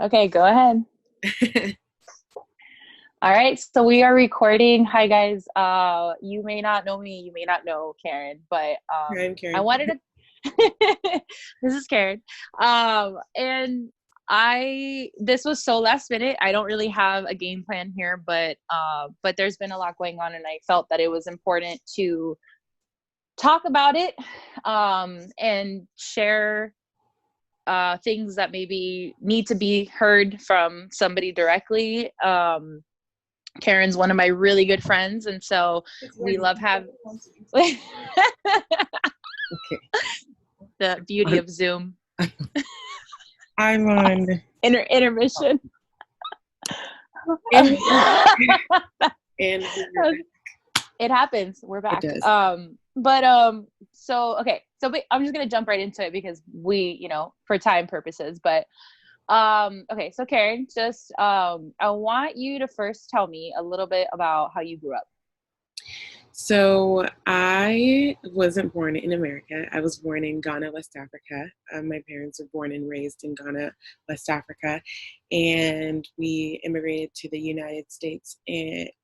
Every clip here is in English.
Okay, go ahead. All right, so we are recording. Hi guys. You may not know me, you may not know Karen, but I'm I Karen. wanted to this is Karen. And I this was so last minute. I don't really have a game plan here, but there's been a lot going on and I felt that it was important to talk about it and share things that maybe need to be heard from somebody directly. Karen's one of my really good friends, and so It's we working. love having Okay. the beauty of Zoom. I'm on Intermission. and we're back. And we're back. It happens. We're It back. does. So okay. I'm just gonna jump right into it because for time purposes. But okay. So Karen, just I want you to first tell me a little bit about how you grew up. So I wasn't born in America. I was born in Ghana, West Africa. My parents were born and raised in Ghana, West Africa, and we immigrated to the United States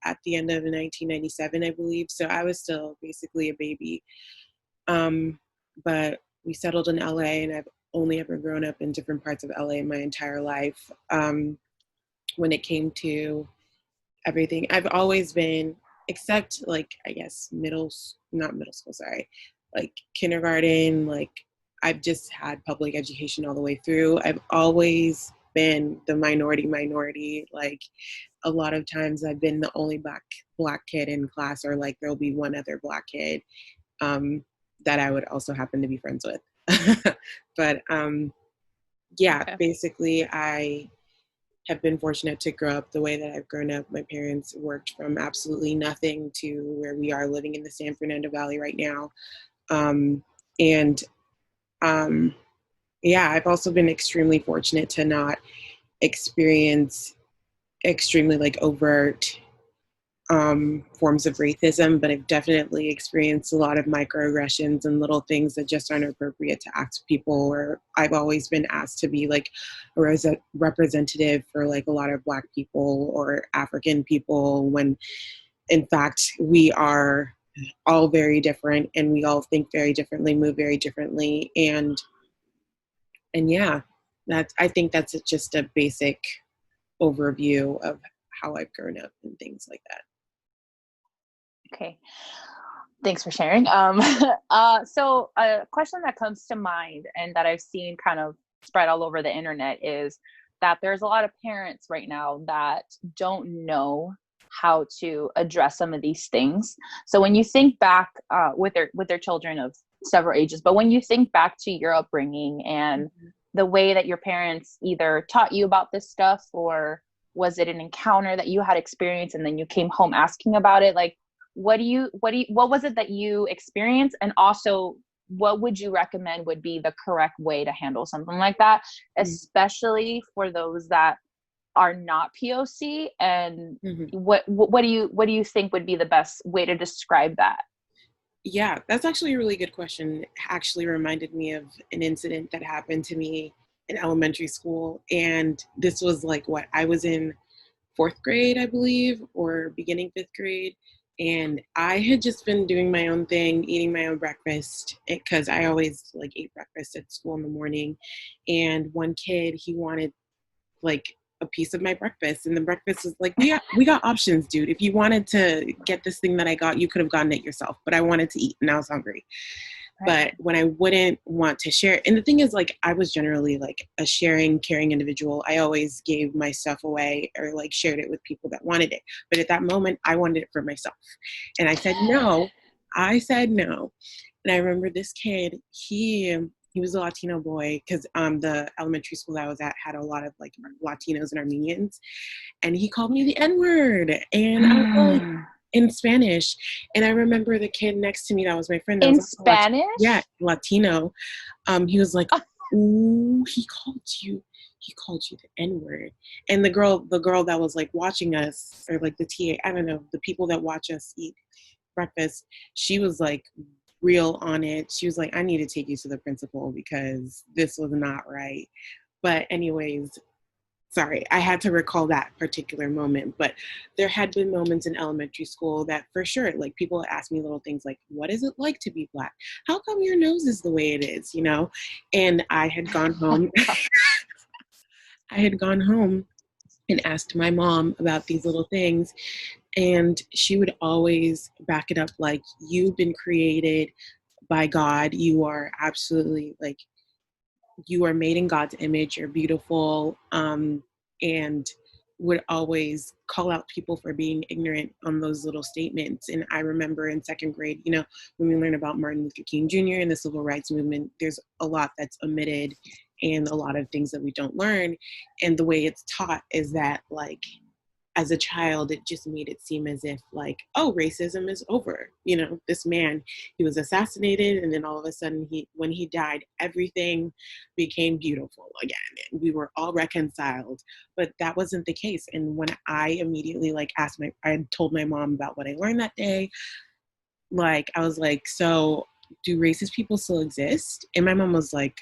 at the end of 1997, I believe. So I was still basically a baby. Um, but we settled in LA, and I've only ever grown up in different parts of LA my entire life. When it came to everything, I've always been, except like I guess not middle school, sorry, like kindergarten, like I've just had public education all the way through. I've always been the minority. Like a lot of times I've been the only black kid in class, or like there'll be one other black kid um, that I would also happen to be friends with. But yeah, Okay. basically, I have been fortunate to grow up the way that I've grown up. My parents worked from absolutely nothing to where we are living in the San Fernando Valley right now. Um, and yeah, I've also been extremely fortunate to not experience extremely like overt forms of racism, but I've definitely experienced a lot of microaggressions and little things that just aren't appropriate to ask people. Or I've always been asked to be like a representative for like a lot of Black people or African people, when in fact we are all very different and we all think very differently, move very differently, and yeah, that's I think that's just a basic overview of how I've grown up and things like that. Okay. Thanks for sharing. So a question that comes to mind and that I've seen kind of spread all over the internet is that there's a lot of parents right now that don't know how to address some of these things. So when you think back with their children of several ages, but when you think back to your upbringing and the way that your parents either taught you about this stuff, or was it an encounter that you had experienced and then you came home asking about it, like what was it that you experienced, and also what would you recommend would be the correct way to handle something like that, especially for those that are not POC? And Mm-hmm. what do you think would be the best way to describe that? Yeah, that's actually a really good question. It actually reminded me of an incident that happened to me in elementary school. And this was like what I was in fourth grade, I believe, or beginning fifth grade. And I had just been doing my own thing, eating my own breakfast, because I always like ate breakfast at school in the morning. And one kid, he wanted like a piece of my breakfast, and the breakfast was like, we got options, dude. If you wanted to get this thing that I got, you could have gotten it yourself, but I wanted to eat and I was hungry. Right. But when I wouldn't want to share, and the thing is, like, I was generally like a sharing, caring individual. I always gave my stuff away or like shared it with people that wanted it, but at that moment I wanted it for myself, and I said no. And I remember this kid, he was a Latino boy, because the elementary school that I was at had a lot of like Latinos and Armenians, and he called me the N word, and I was like, in Spanish. And I remember the kid next to me that was my friend that was In also Latino. Yeah, Spanish? Latino. He was like, "Ooh, he called you the N word." And the girl that was like watching us, or like the TA, I don't know, the people that watch us eat breakfast, she was like real on it. She was like, "I need to take you to the principal because this was not right." But anyways, sorry, I had to recall that particular moment. But there had been moments in elementary school that for sure, like people ask me little things like, what is it like to be Black? How come your nose is the way it is, you know? And I had gone home. I had gone home and asked my mom about these little things. And she would always back it up like, you've been created by God. You are absolutely like, you are made in God's image, you're beautiful, and would always call out people for being ignorant on those little statements. And I remember in second grade, you know, when we learn about Martin Luther King Jr. and the civil rights movement, there's a lot that's omitted and a lot of things that we don't learn. And the way it's taught is that, like, as a child, it just made it seem as if like, oh, racism is over. You know, this man, he was assassinated, and then all of a sudden, when he died, everything became beautiful again, and we were all reconciled. But that wasn't the case. And when I immediately like I told my mom about what I learned that day. Like, I was like, so do racist people still exist? And my mom was like,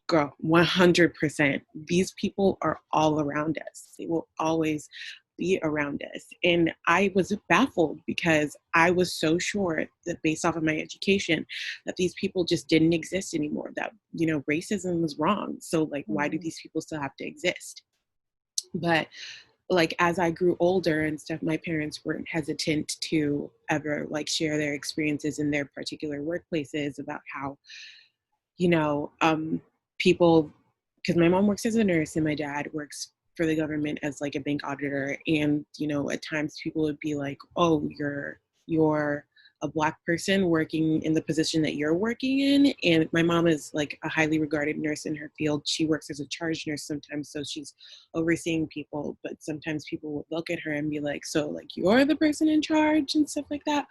girl, 100%. These people are all around us. They will always be around us. And I was baffled because I was so sure that based off of my education, that these people just didn't exist anymore, that, you know, racism was wrong. So like, why do these people still have to exist? But like, as I grew older and stuff, my parents weren't hesitant to ever like share their experiences in their particular workplaces about how, you know, people, because my mom works as a nurse and my dad works for the government as like a bank auditor. And, you know, at times people would be like, oh, you're a Black person working in the position that you're working in. And my mom is like a highly regarded nurse in her field. She works as a charge nurse sometimes, so she's overseeing people, but sometimes people would look at her and be like, so like you're the person in charge and stuff like that.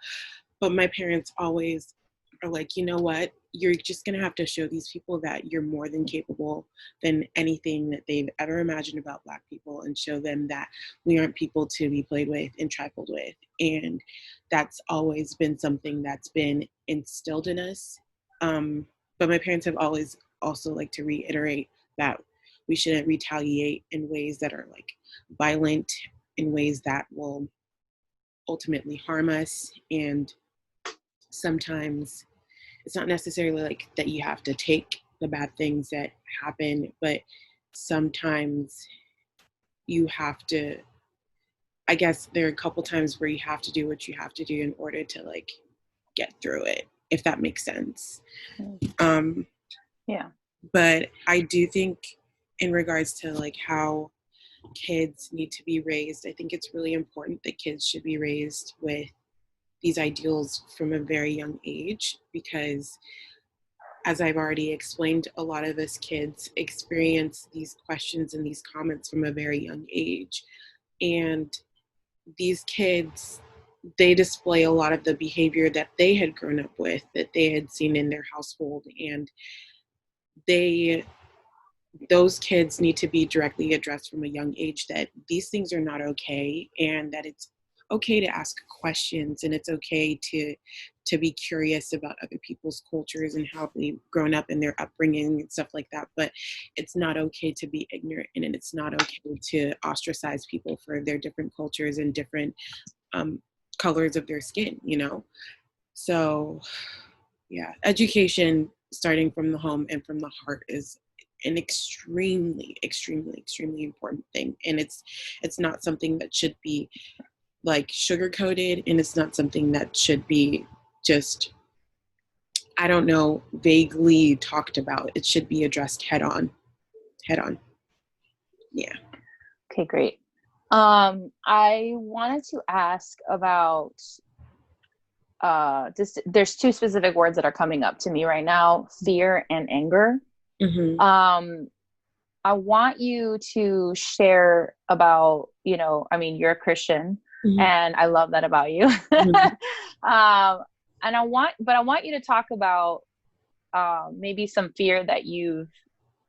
But my parents always are like, you know what? You're just going to have to show these people that you're more than capable than anything that they've ever imagined about Black people, and show them that we aren't people to be played with and trifled with. And that's always been something that's been instilled in us. But my parents have always also like to reiterate that we shouldn't retaliate in ways that are like violent, in ways that will ultimately harm us. And sometimes it's not necessarily like that you have to take the bad things that happen, but sometimes you have to, I guess there are a couple times where you have to do what you have to do in order to like get through it, if that makes sense. Um, Yeah. but I do think in regards to like how kids need to be raised, I think it's really important that kids should be raised with these ideals from a very young age, because as I've already explained, a lot of us kids experience these questions and these comments from a very young age. And these kids, they display a lot of the behavior that they had grown up with, that they had seen in their household. And they, those kids need to be directly addressed from a young age that these things are not okay, and that it's okay to ask questions, and it's okay to be curious about other people's cultures and how they've grown up and their upbringing and stuff like that. But it's not okay to be ignorant, and it's not okay to ostracize people for their different cultures and different colors of their skin, you know? So yeah, education starting from the home and from the heart is an extremely, extremely, extremely important thing. And it's not something that should be like sugar coated, and it's not something that should be just, I don't know, vaguely talked about. It should be addressed head on. Head on. Yeah. Okay, great. I wanted to ask about just there's two specific words that are coming up to me right now: fear and anger. Mm-hmm. I want you to share about, you know, I mean, you're a Christian, Mm-hmm. and I love that about you. Mm-hmm. And I want you to talk about maybe some fear that you've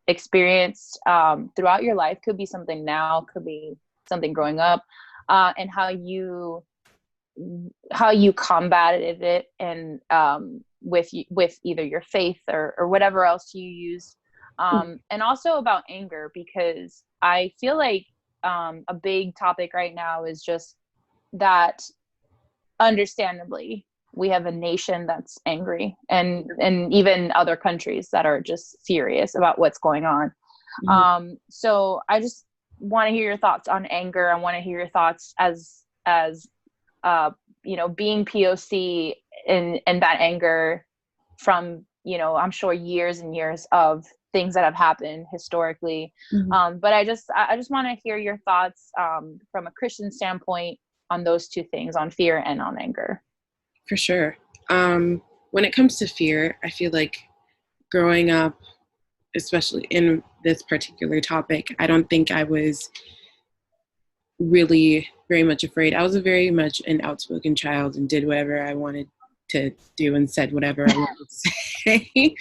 experienced throughout your life. Could be something now, could be something growing up, and how you combated it, and with either your faith or whatever else you use And also about anger, because I feel like a big topic right now is just that, understandably, we have a nation that's angry, and even other countries that are just furious about what's going on. Mhm. So I just want to hear your thoughts on anger. I want to hear your thoughts as uh, being POC in that anger from, I'm sure years and years of things that have happened historically. Mhm. But I just want to hear your thoughts from a Christian standpoint on those two things, on fear and on anger. For sure. When it comes to fear, I feel like growing up, especially in this particular topic, I don't think I was really very much afraid. I was a very much an outspoken child and did whatever I wanted to do and said whatever I wanted to say.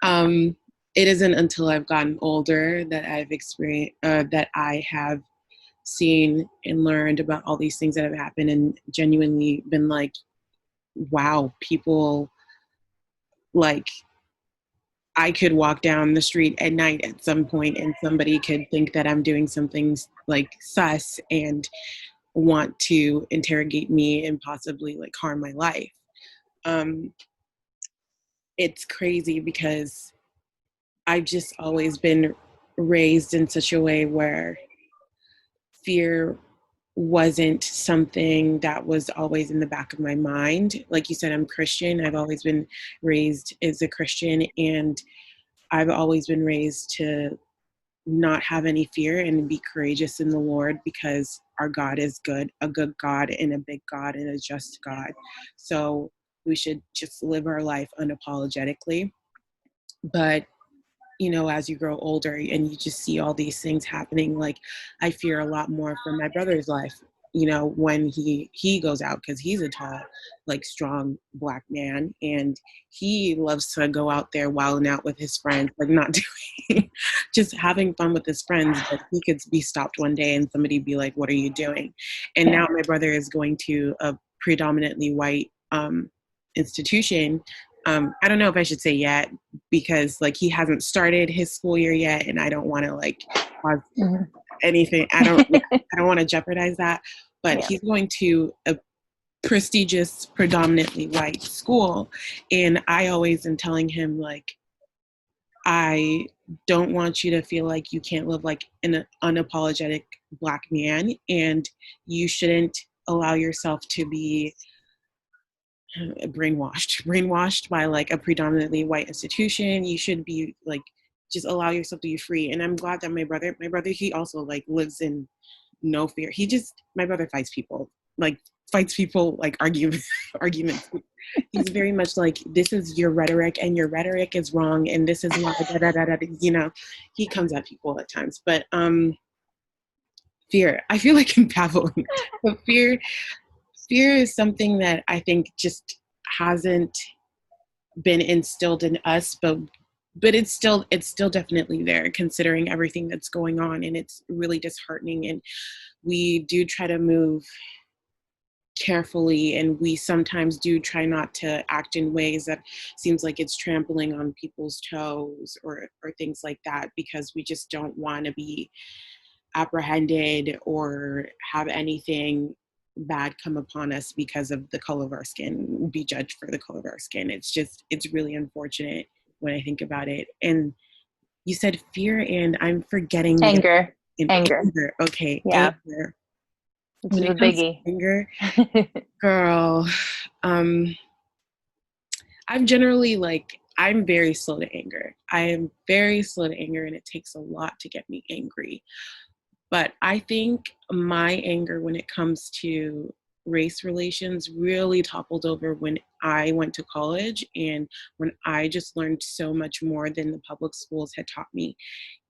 um, it isn't until I've gotten older that I've experienced, that I have seen and learned about all these things that have happened and genuinely been like, wow, people, like, I could walk down the street at night at some point and somebody could think that I'm doing something like sus and want to interrogate me and possibly like harm my life. Um, it's crazy because I've just always been raised in such a way where fear wasn't something that was always in the back of my mind. Like you said, I'm Christian. I've always been raised as a Christian, and I've always been raised to not have any fear and be courageous in the Lord because our God is good, a good God and a big God and a just God. So we should just live our life unapologetically. But as you grow older and you just see all these things happening, like I fear a lot more for my brother's life, when he goes out, because he's a tall, like strong black man, and he loves to go out there wilding out with his friends, like not doing just having fun with his friends, but he could be stopped one day and somebody be like, what are you doing? And Yeah. now my brother is going to a predominantly white institution. I don't know if I should say yet, because like he hasn't started his school year yet, and I don't want to like cause Mhm. anything. I don't want to jeopardize that. But Yeah. he's going to a prestigious, predominantly white school, and I always am telling him like, I don't want you to feel like you can't live like an unapologetic black man, and you shouldn't allow yourself to be brainwashed by like a predominantly white institution. You should be like, just allow yourself to be free. And I'm glad that my brother, he also like lives in no fear. My brother fights people, like fights people, like arguments. He's very much like, this is your rhetoric and your rhetoric is wrong and this is why da, da, da, da, he comes at people at times. But fear, I feel like I'm babbling. But fear is something that I think just hasn't been instilled in us, but it's still definitely there, considering everything that's going on, and it's really disheartening. And we do try to move carefully, and we sometimes do try not to act in ways that seems like it's trampling on people's toes or things like that, because we just don't want to be apprehended or have anything bad come upon us because of the color of our skin, be judged for the color of our skin. It's really unfortunate when I think about it. And you said fear, and I'm forgetting the Anger. in Anger. anger. Okay, Yeah. anger. This When is a it comes to biggie. anger, girl, um, I'm very slow to anger. I am very slow to anger, and it takes a lot to get me angry. But I think my anger when it comes to race relations really toppled over when I went to college and when I just learned so much more than the public schools had taught me.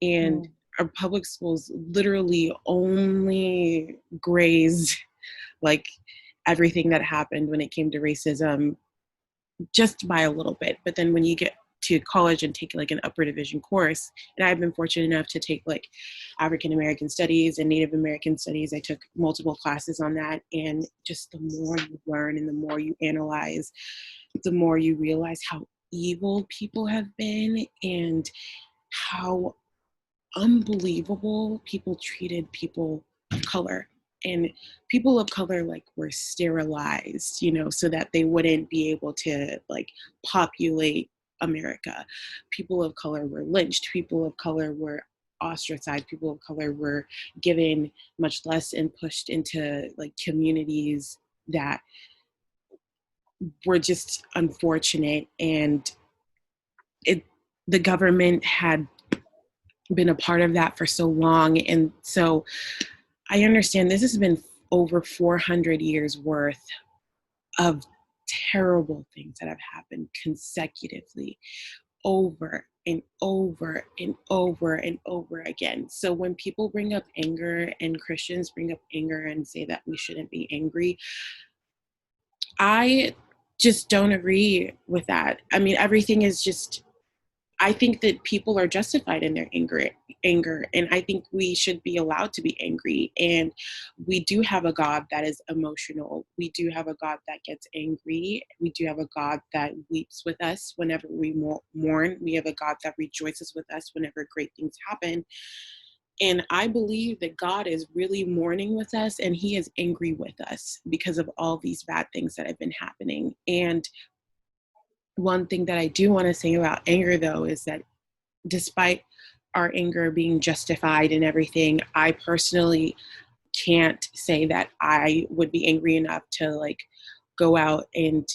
And Mm. our public schools literally only grazed like everything that happened when it came to racism just by a little bit. But then when you get to college and take like an upper division course, and I've been fortunate enough to take like African American studies and Native American studies. I took multiple classes on that, and just the more you learn and the more you analyze, the more you realize how evil people have been and how unbelievable people treated people of color. And people of color like were sterilized, so that they wouldn't be able to like populate America. People of color were lynched. People of color were ostracized. People of color were given much less and pushed into like communities that were just unfortunate. And it the government had been a part of that for so long. And so I understand this has been over 400 years worth of terrible things that have happened consecutively over and over and over and over again. So when people bring up anger and Christians bring up anger and say that we shouldn't be angry, I just don't agree with that. I mean, everything is just, I think that people are justified in their anger, and I think we should be allowed to be angry. And we do have a God that is emotional. We do have a God that gets angry. We do have a God that weeps with us whenever we mourn. We have a God that rejoices with us whenever great things happen. And I believe that God is really mourning with us, and he is angry with us because of all these bad things that have been happening. And one thing that I do want to say about anger, though, is that despite our anger being justified and everything, I personally can't say that I would be angry enough to like go out and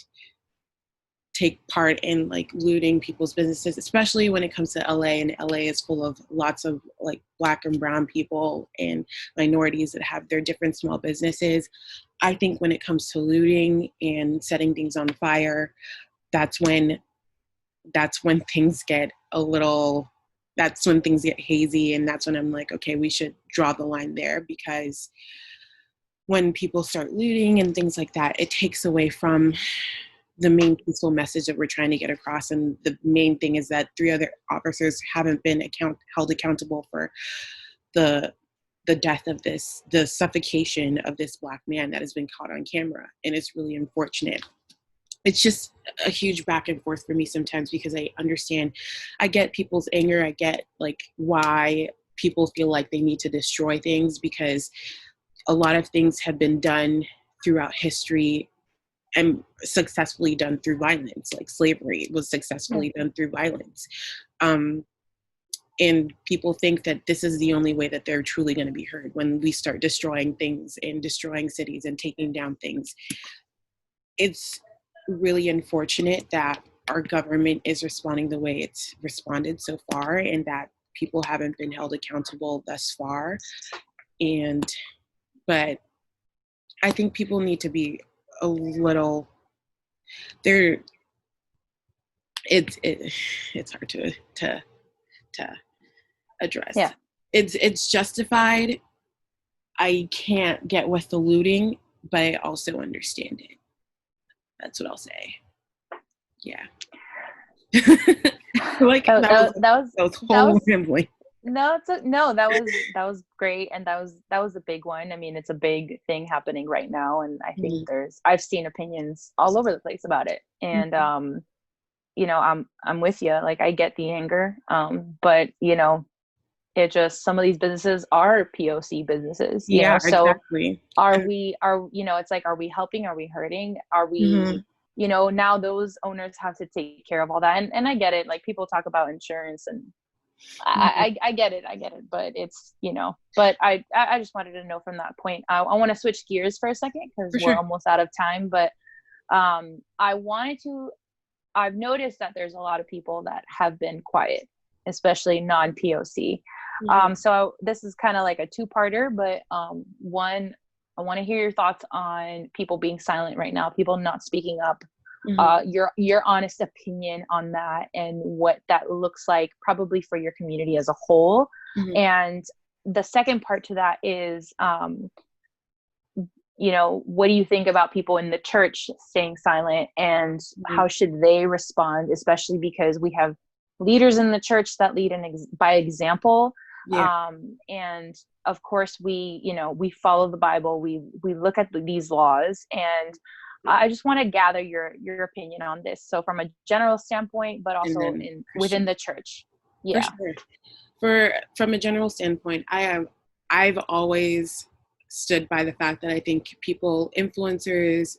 take part in like looting people's businesses, especially when it comes to LA, and LA is full of lots of like Black and brown people and minorities that have their different small businesses. I think when it comes to looting and setting things on fire, that's when things get that's when things get hazy. And that's when I'm like, okay, we should draw the line there, because when people start looting and things like that, it takes away from the main peaceful message that we're trying to get across. And the main thing is that 3 other officers haven't been held accountable for the death of the suffocation of this Black man that has been caught on camera. And it's really unfortunate. It's just a huge back and forth for me sometimes, because I get people's anger. I get like why people feel like they need to destroy things, because a lot of things have been done throughout history and successfully done through violence. Like slavery was successfully done through violence. And people think that this is the only way that they're truly going to be heard, when we start destroying things and destroying cities and taking down things. It's really unfortunate that our government is responding the way it's responded so far, and that people haven't been held accountable thus far. But I think people need to be a little there. It's hard to address. Yeah. It's justified. I can't get with the looting, but I also understand it. That's what I'll say. Yeah. Like that was whole rambling. No, that was great, and that was a big one. I mean, it's a big thing happening right now, and I think I've seen opinions all over the place about it, and I'm with you. Like, I get the anger, but it just, some of these businesses are POC businesses, so exactly. it's like, are we helping, are we hurting, are we now those owners have to take care of all that, and I get it. Like, people talk about insurance, and I get it, but it's but I just wanted to know from that point. I want to switch gears for a second, because we're almost out of time, but I've noticed that there's a lot of people that have been quiet, especially non-POC. So this is kind of like a two-parter, but one, I want to hear your thoughts on people being silent right now, people not speaking up, your honest opinion on that, and what that looks like probably for your community as a whole. And the second part to that is, what do you think about people in the church staying silent, and how should they respond, especially because we have leaders in the church that lead by example. And of course we follow the Bible, we look at these laws, and I just want to gather your opinion on this. So from a general standpoint, but also within the church. For Yeah. sure. From a general standpoint, I've always stood by the fact that I think people, influencers,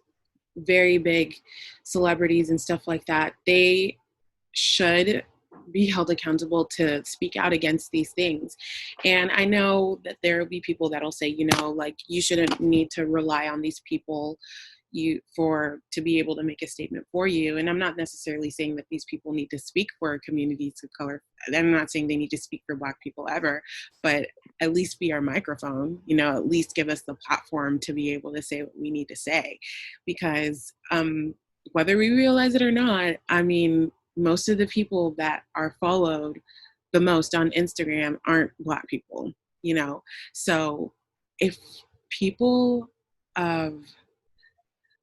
very big celebrities and stuff like that, they should be held accountable to speak out against these things. And I know that there will be people that'll say, like, you shouldn't need to rely on these people to be able to make a statement for you. And I'm not necessarily saying that these people need to speak for communities of color. I'm not saying they need to speak for Black people ever, but at least be our microphone, at least give us the platform to be able to say what we need to say. Because whether we realize it or not, I mean, most of the people that are followed the most on Instagram aren't Black people, So if people of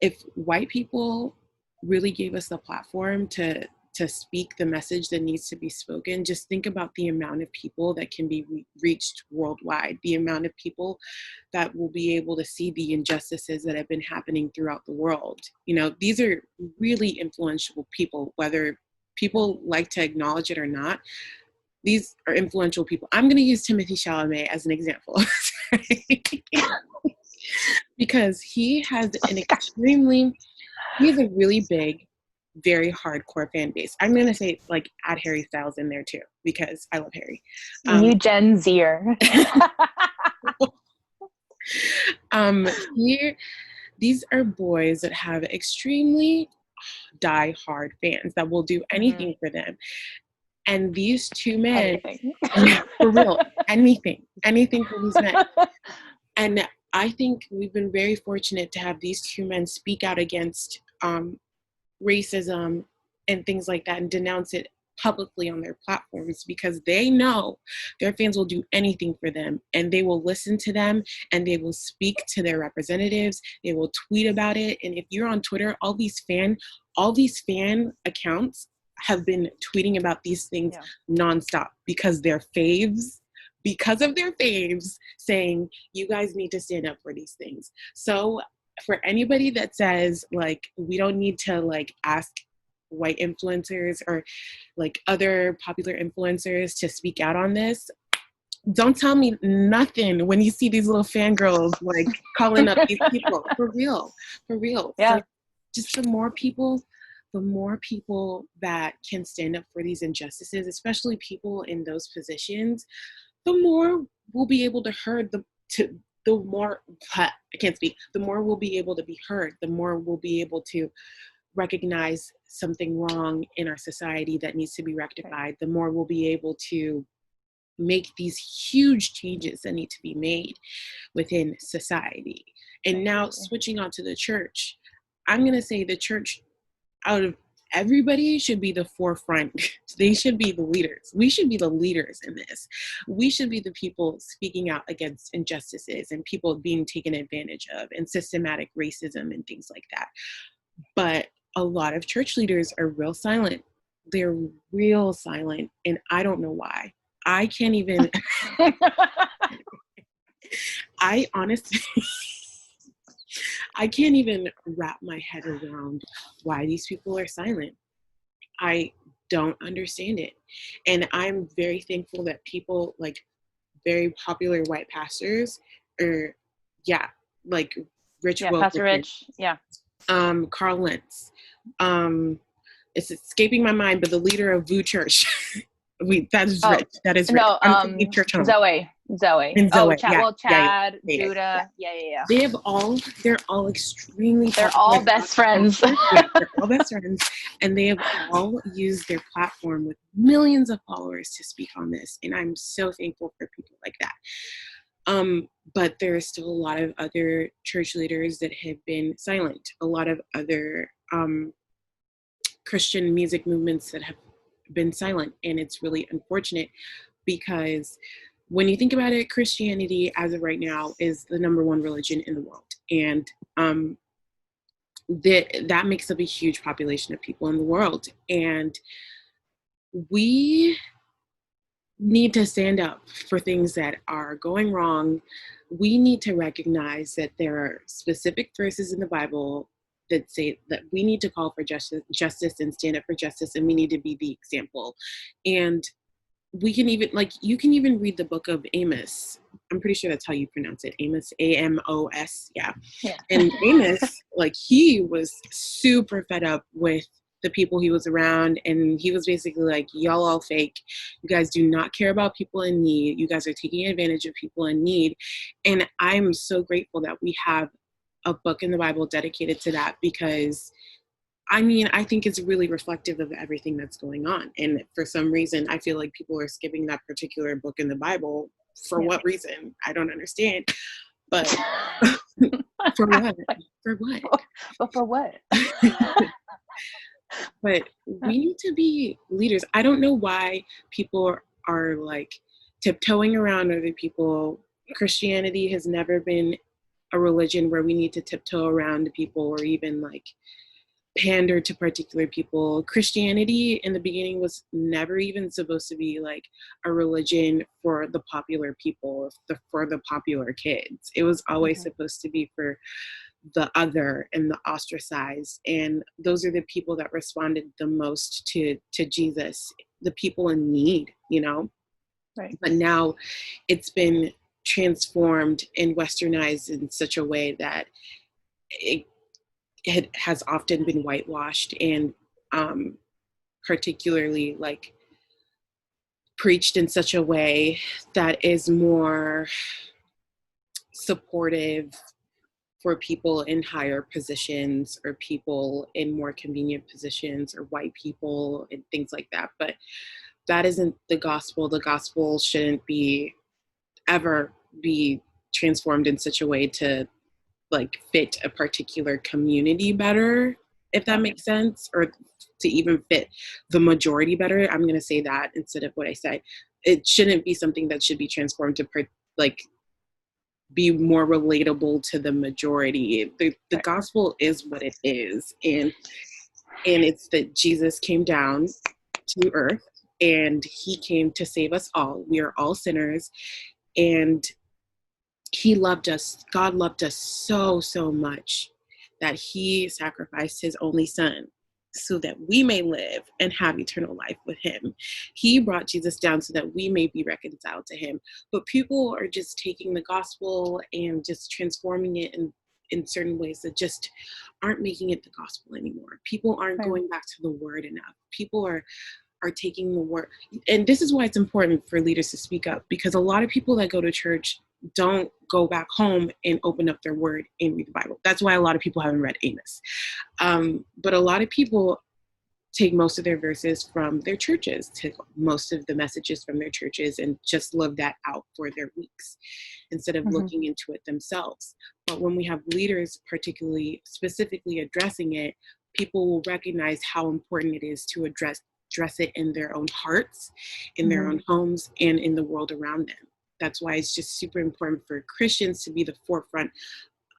if white people really gave us the platform to speak the message that needs to be spoken, just think about the amount of people that can be reached worldwide, the amount of people that will be able to see the injustices that have been happening throughout the world. These are really influential people, whether people like to acknowledge it or not. These are influential people. I'm going to use Timothy Chalamet as an example. Because he has a really big, very hardcore fan base. I'm going to say, like, add Harry Styles in there too, because I love Harry. You Gen Zer. These are boys that have extremely die-hard fans that will do anything for them. And these two men, for real, anything for these men. And I think we've been very fortunate to have these two men speak out against racism and things like that and denounce it publicly on their platforms, because they know their fans will do anything for them, and they will listen to them, and they will speak to their representatives. They will tweet about it. And if you're on Twitter, all these fan accounts have been tweeting about these things nonstop because of their faves saying, you guys need to stand up for these things. So for anybody that says, like, we don't need to, like, ask white influencers or, like, other popular influencers to speak out on this, don't tell me nothing when you see these little fangirls, like, calling up these people. For real. Yeah. Just the more people that can stand up for these injustices, especially people in those positions, the more we'll be able to the more we'll be able to be heard, the more we'll be able to recognize something wrong in our society that needs to be rectified, the more we'll be able to make these huge changes that need to be made within society. And now switching on to the church, I'm going to say the church, out of everybody, should be the forefront. They should be the leaders. We should be the leaders in this. We should be the people speaking out against injustices and people being taken advantage of and systematic racism and things like that. But a lot of church leaders are real silent. They're real silent, and I don't know why. I can't even I honestly I can't even wrap my head around why these people are silent. I don't understand it. And I'm very thankful that people, like, very popular white pastors, or like Rich Wilkerson, Pastor Rich, Carl Lentz, it's escaping my mind, but the leader of VU Church. That is Rich. That is Rich. No, Church home. Zoe. And Zoe. Chad, Judah. Yeah. They're all extremely. They're all best friends. They're all best friends, and they have all used their platform with millions of followers to speak on this. And I'm so thankful for people like that. But there are still a lot of other church leaders that have been silent. A lot of other Christian music movements that have been silent, and it's really unfortunate, because when you think about it, Christianity as of right now is the number one religion in the world, and that makes up a huge population of people in the world, and we need to stand up for things that are going wrong. We need to recognize that there are specific verses in the Bible that say that we need to call for justice and stand up for justice, and we need to be the example. And we can even, like, you can even read the book of Amos. I'm pretty sure that's how you pronounce it. Amos, Amos. Yeah. Yeah. And Amos, like, he was super fed up with the people he was around. And he was basically like, y'all all fake. You guys do not care about people in need. You guys are taking advantage of people in need. And I'm so grateful that we have a book in the Bible dedicated to that, because I mean, I think it's really reflective of everything that's going on. And for some reason, I feel like people are skipping that particular book in the Bible. For Yeah. what reason? I don't understand. But for what? For what? But for what? But we need to be leaders. I don't know why people are like tiptoeing around other people. Christianity has never been a religion where we need to tiptoe around people or even like pander to particular people. Christianity in the beginning was never even supposed to be like a religion for the popular people, for the popular kids. It was always supposed to be for the other and the ostracized. And those are the people that responded the most to Jesus, the people in need, you know? Right. But now it's been transformed and westernized in such a way that it has often been whitewashed and particularly like preached in such a way that is more supportive for people in higher positions or people in more convenient positions or white people and things like that. But that isn't the gospel. The gospel shouldn't be ever be transformed in such a way to like fit a particular community better, if that makes sense, or to even fit the majority better. I'm going to say that instead of what I said. It shouldn't be something that should be transformed to like be more relatable to the majority. The gospel is what it is, and it's that Jesus came down to earth and he came to save us all. We are all sinners, and he loved us. God loved us so, so much that he sacrificed his only son so that we may live and have eternal life with him. He brought Jesus down so that we may be reconciled to him. But people are just taking the gospel and just transforming it in certain ways that just aren't making it the gospel anymore. People aren't going back to the word enough. People are taking the word. And this is why it's important for leaders to speak up, because a lot of people that go to church don't go back home and open up their word and read the Bible. That's why a lot of people haven't read Amos. But a lot of people take most of their verses from their churches, take most of the messages from their churches, and just live that out for their weeks instead of looking into it themselves. But when we have leaders particularly specifically addressing it, people will recognize how important it is to address it in their own hearts, in their own homes, and in the world around them. That's why it's just super important for Christians to be the forefront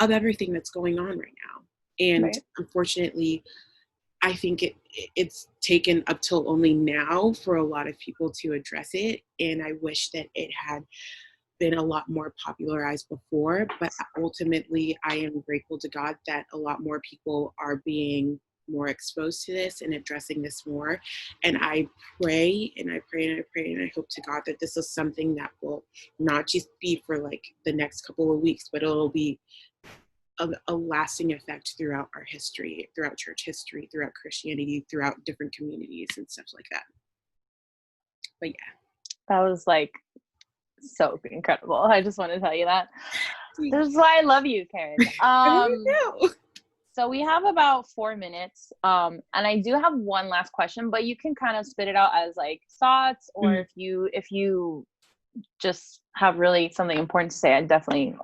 of everything that's going on right now. And unfortunately, I think it's taken up till only now for a lot of people to address it. And I wish that it had been a lot more popularized before. But ultimately, I am grateful to God that a lot more people are being more exposed to this and addressing this more. And I pray and I pray and I pray and I hope to God that this is something that will not just be for like the next couple of weeks, but it'll be a lasting effect throughout our history, throughout church history, throughout Christianity, throughout different communities and stuff like that. But yeah. That was like so incredible. I just want to tell you that. This is why I love you, Karen. So we have about 4 minutes. And I do have one last question, but you can kind of spit it out as like thoughts, or if you just have really something important to say, I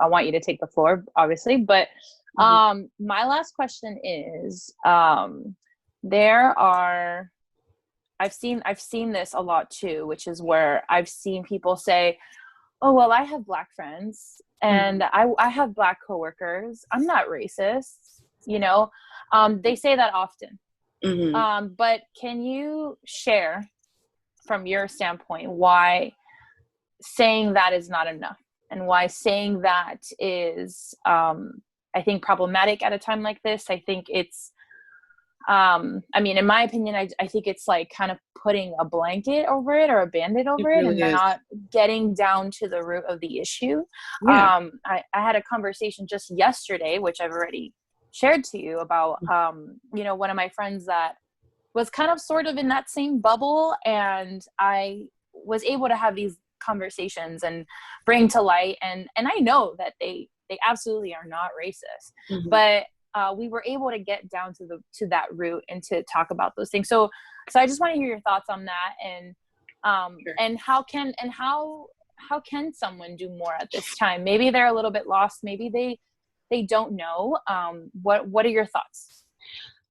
want you to take the floor, obviously. But my last question is, I've seen this a lot too, which is where I've seen people say, oh, well, I have Black friends and I have Black coworkers. I'm not racist, you know? They say that often. But can you share from your standpoint why saying that is not enough, and why saying that is, I think, problematic at a time like this? I think it's, I mean, in my opinion, I think it's like kind of putting a blanket over it or a band-aid It over it really and is. not getting down to the root of the issue. Yeah. I had a conversation just yesterday, which I've already shared to you about, you know, one of my friends that was kind of sort of in that same bubble, and I was able to have these conversations and bring to light, and I know that they absolutely are not racist, Mhm. but we were able to get down to that root and to talk about those things. So I just want to hear your thoughts on that, Sure. and how can someone do more at this time? Maybe they're a little bit lost, maybe they don't know. What are your thoughts?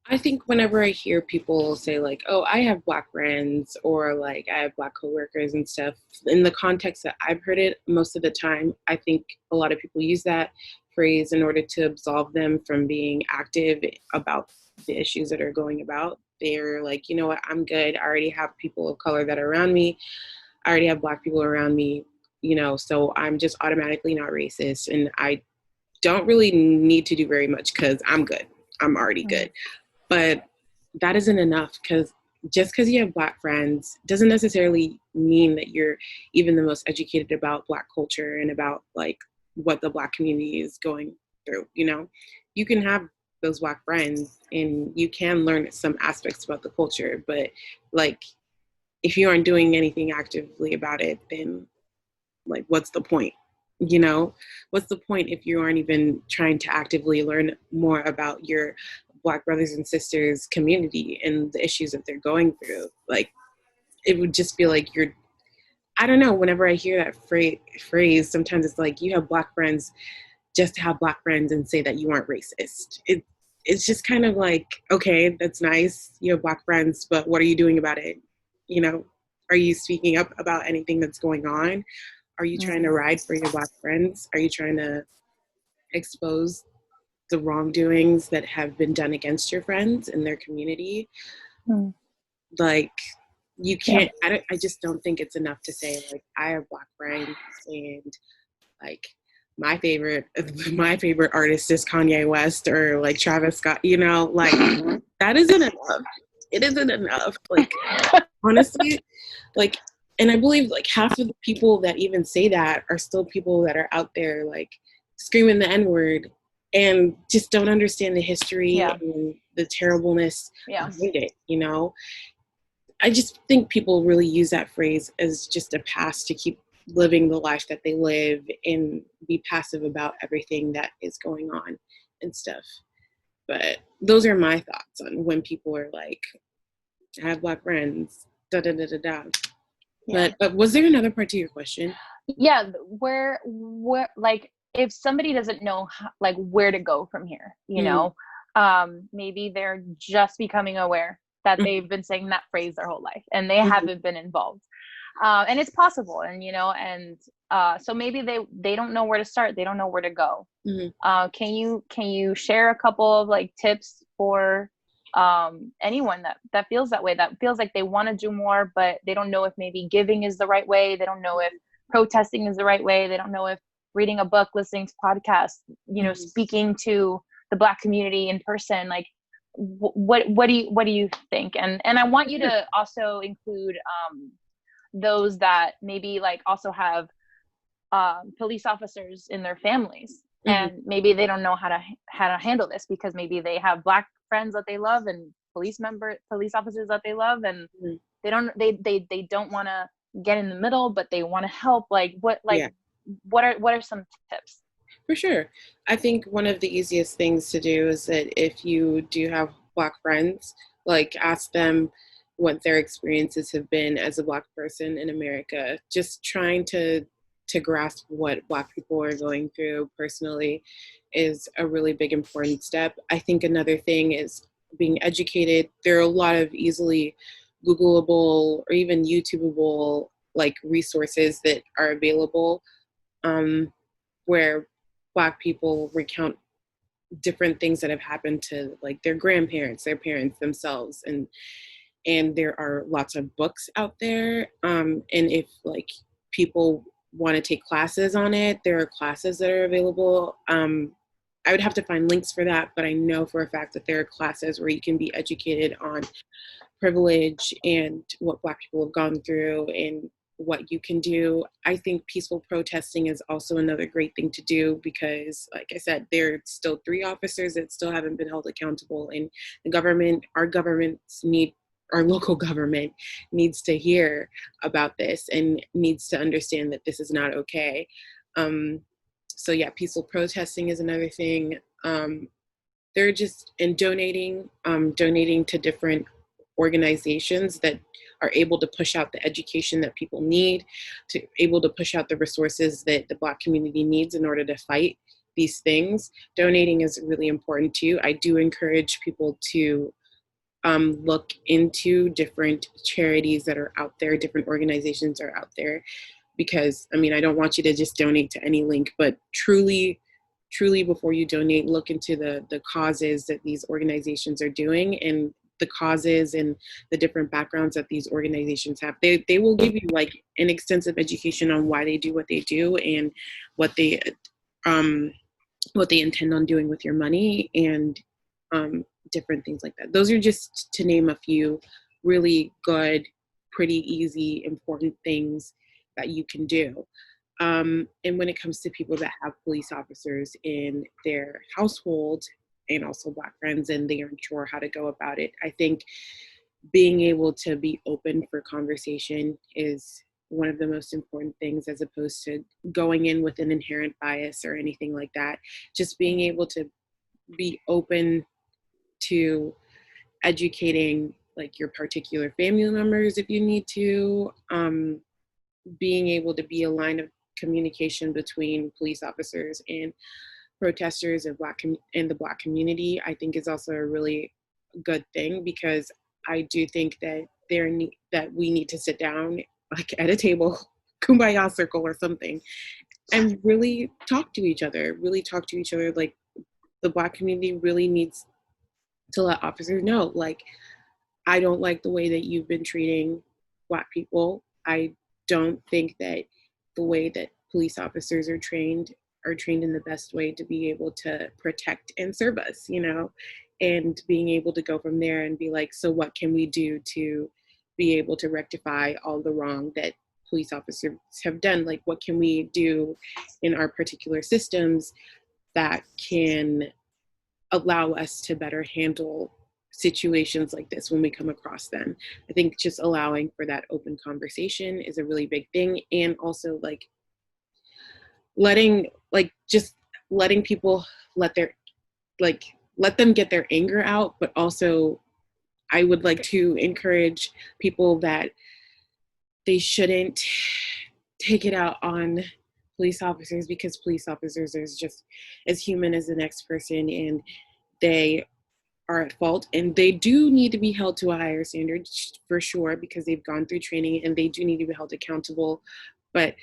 I think whenever I hear people say like, "Oh, I have black friends," or like, "I have black coworkers" and stuff, in the context that I've heard it most of the time, I think a lot of people use that phrase in order to absolve them from being active about the issues that are going about. They're like, you know what, I'm good. I already have people of color that are around me. I already have black people around me, so I'm just automatically not racist. And I don't really need to do very much because I'm good. I'm already Mm, good. But that isn't enough because just because you have black friends doesn't necessarily mean that you're even the most educated about black culture and about like what the black community is going through. You can have those black friends and you can learn some aspects about the culture, but like if you aren't doing anything actively about it, then like what's the point? you know what's the point if you aren't even trying to actively learn more about your black brothers and sisters community and the issues that they're going through? Like it would just feel like you're, I don't know, whenever I hear that phrase, sometimes it's like you have black friends just to have black friends and say that you aren't racist. It's just kind of like, okay, that's nice, you have black friends, but what are you doing about it? you know are you speaking up about anything that's going on? Are you trying to mm, ride for your black friends? Are you trying to expose the wrongdoings that have been done against your friends in their community? mm. Like, you Yeah. can't, I just don't think it's enough to say, like, I have black friends and, like, my favorite my favorite artist is Kanye West or like Travis Scott, like that isn't enough. It isn't enough. Like, honestly, like, and I believe like half of the people that even say that are still people that are out there like screaming the N-word and just don't understand the history Yeah. and the terribleness Yeah. behind it. I just think people really use that phrase as just a pass to keep living the life that they live and be passive about everything that is going on and stuff. But those are my thoughts on when people are like, I have black friends, da da da da da. Yeah. But was there another part to your question? Yeah. Where, like, if somebody doesn't know how, like, where to go from here, Mm, maybe they're just becoming aware that mhm, they've been saying that phrase their whole life and they mhm, haven't been involved. And it's possible, and so maybe they don't know where to start, they don't know where to go. mhm. Can you share a couple of like tips for anyone that feels that way, that feels like they want to do more but they don't know if maybe giving is the right way, they don't know if protesting is the right way, they don't know if reading a book, listening to podcasts, Mhm. speaking to the black community in person, like what do you think? And I want you Sure. to also include those that maybe like also have police officers in their families, Mhm. and maybe they don't know how to handle this because maybe they have black friends that they love and police officers that they love, and Mhm. they don't want to get in the middle but they want to help. Yeah, What are some tips? for sure. I think one of the easiest things to do is that if you do have black friends, like ask them what their experiences have been as a black person in America. Just trying to grasp what black people are going through personally is a really big important step. I think another thing is being educated. There are a lot of easily Googleable or even YouTubeable like resources that are available, um, where black people recount different things that have happened to like their grandparents, their parents themselves, and there are lots of books out there. And if like people want to take classes on it, there are classes that are available. I would have to find links for that, but I know for a fact that there are classes where you can be educated on privilege and what Black people have gone through and what you can do. I think peaceful protesting is also another great thing to do because, like I said, there are still 3 officers that still haven't been held accountable, and the government, our local government needs to hear about this and needs to understand that this is not okay. So yeah, peaceful protesting is another thing. They're just in donating to different organizations that are able to push out the education that people need, to able to push out the resources that the Black community needs in order to fight these things. Donating is really important too. I do encourage people to look into different charities that are out there, different organizations are out there, because I mean, I don't want you to just donate to any link, but truly before you donate, look into the causes that these organizations are doing and the causes and the different backgrounds that these organizations have. They will give you like an extensive education on why they do what they do and what they um what they intend on doing with your money and different things like that. Those are just to name a few really good, pretty easy, important things that you can do. And when it comes to people that have police officers in their household and also Black friends and they aren't sure how to go about it, I think being able to be open for conversation is one of the most important things, as opposed to going in with an inherent bias or anything like that. Just being able to be open to educating like your particular family members if you need to, being able to be a line of communication between police officers and protesters and and the Black community, I think is also a really good thing, because I do think that that we need to sit down like at a table, kumbaya circle or something, and really talk to each other. Really talk to each other. Like the Black community really needs to let officers know, like, I don't like the way that you've been treating Black people. I don't think that the way that police officers are trained in the best way to be able to protect and serve us, you know, and being able to go from there and be like, so what can we do to be able to rectify all the wrong that police officers have done? Like, what can we do in our particular systems that can allow us to better handle situations like this when we come across them? I think just allowing for that open conversation is a really big thing. And also like letting people let their let them get their anger out, but also I would like to encourage people that they shouldn't take it out on police officers, because police officers are just as human as the next person, and they are at fault, and they do need to be held to a higher standard for sure, because they've gone through training and they do need to be held accountable. But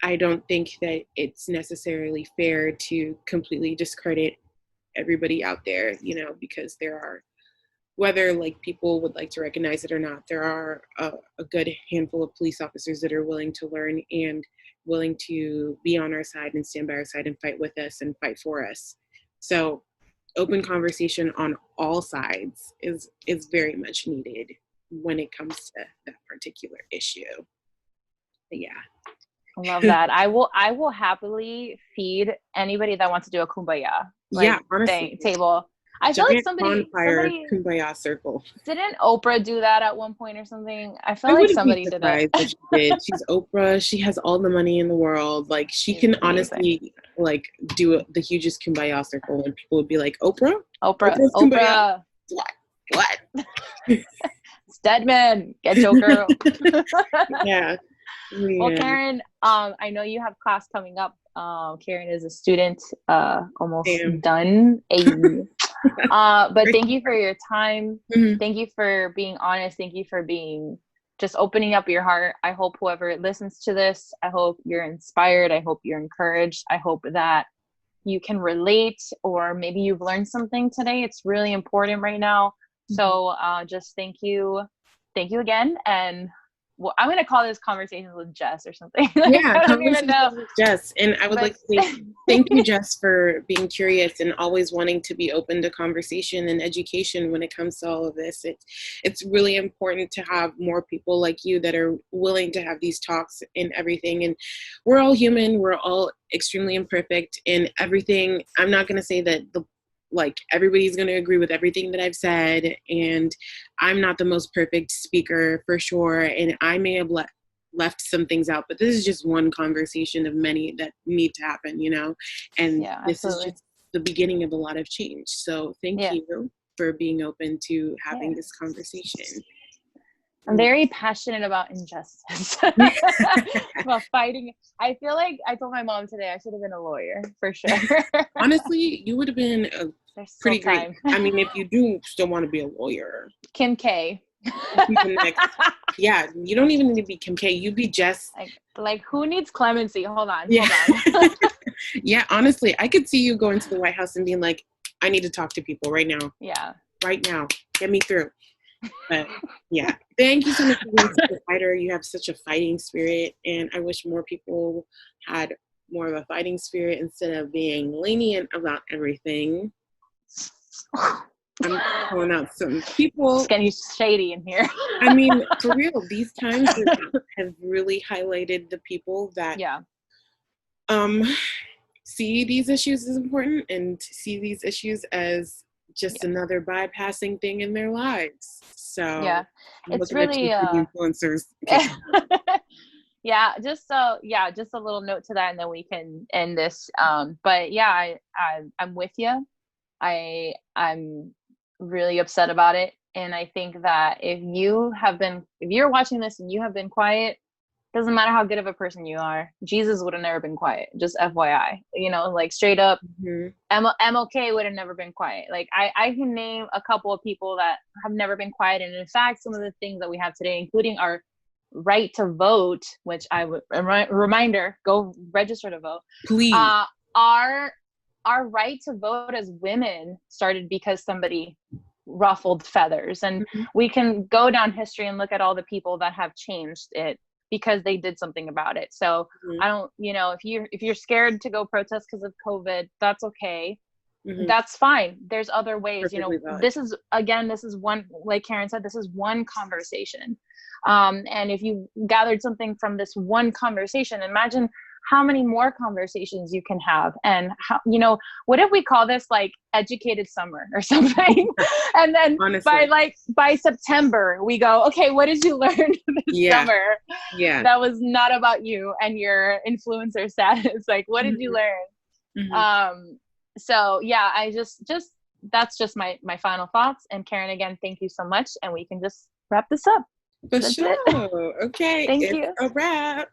I don't think that it's necessarily fair to completely discredit everybody out there, you know, because there are, whether like people would like to recognize it or not, there are a good handful of police officers that are willing to learn and willing to be on our side and stand by our side and fight with us and fight for us. So open conversation on all sides is very much needed when it comes to that particular issue. But yeah. Love that. I will happily feed anybody that wants to do a kumbaya Yeah, honestly, table. I feel like giant bonfire somebody kumbaya circle. didn't Oprah do that at one point or something? I I feel like wouldn't be somebody did it. surprised if she did. She's Oprah. She has all the money in the world. Like she She's can amazing. honestly like do the hugest kumbaya circle, and people would be like, Oprah, Oprah, Oprah's kumbaya. Oprah, What? Stedman, get your girl. Yeah. Well, Yeah. Karen, I know you have class coming up. Karen is a student, almost Damn. done. But thank you for your time. Mhm. Thank you for being honest. Thank you for being just opening up your heart. I hope whoever listens to this, I hope you're inspired. I hope you're encouraged. I hope that you can relate, or maybe you've learned something today. It's really important right now. So just thank you. Thank you again. And well, I'm gonna call this conversations with Jess or something. Like, Yeah, I don't even conversations know. with Jess. And I would But like to say thank you, Jess, for being curious and always wanting to be open to conversation and education when it comes to all of this. It's really important to have more people like you that are willing to have these talks and everything. And we're all human. We're all extremely imperfect and everything. I'm not going to say that everybody's going to agree with everything that I've said. And I'm not the most perfect speaker for sure. And I may have left some things out, but this is just one conversation of many that need to happen, and yeah, this is absolutely. just the beginning of a lot of change. So thank Yeah. you for being open to having Yeah. this conversation. I'm very passionate about injustice, about fighting. I feel like I told my mom today I should have been a lawyer for sure. Honestly, you would have been a There's still pretty great. time. I mean, if you do still want to be a lawyer, Kim K. be the next. Yeah, you don't even need to be Kim K. You be Jess. Like who needs clemency? Hold on, Yeah. hold on. Yeah, honestly, I could see you going to the White House and being like, I need to talk to people right now. Yeah. Right now. Get me through. But yeah, thank you so much for being such a fighter. You have such a fighting spirit, and I wish more people had more of a fighting spirit instead of being lenient about everything. I'm calling out some people. It's getting shady in here. I mean, for real, these times have really highlighted the people that Yeah. See these issues as important and see these issues as just another bypassing thing in their lives. So yeah, I'm it's looking at really you for the influencers. yeah, just a little note to that, and then we can end this. But yeah, I'm with you. I'm really upset about it, and I think that if you're watching this and you have been quiet, doesn't matter how good of a person you are, Jesus would have never been quiet. Just FYI, like straight up. Mm-hmm. MLK would have never been quiet. Like I can name a couple of people that have never been quiet, and in fact, some of the things that we have today, including our right to vote, which I would reminder, go register to vote. Please. Our right to vote as women started because somebody ruffled feathers, and we can go down history and look at all the people that have changed it because they did something about it. So I don't, if you're scared to go protest because of COVID, that's okay. That's fine. There's other ways. This is one, like Karen said, this is one conversation. And if you gathered something from this one conversation, imagine how many more conversations you can have. And how, what if we call this like educated summer or something? And then by September we go, okay, what did you learn this summer? Yeah. That was not about you and your influencer status. Like, what did you learn? So yeah, I just that's just my final thoughts. And Karen, again, thank you so much. And we can just wrap this up. For sure. Okay. Thank you. A wrap.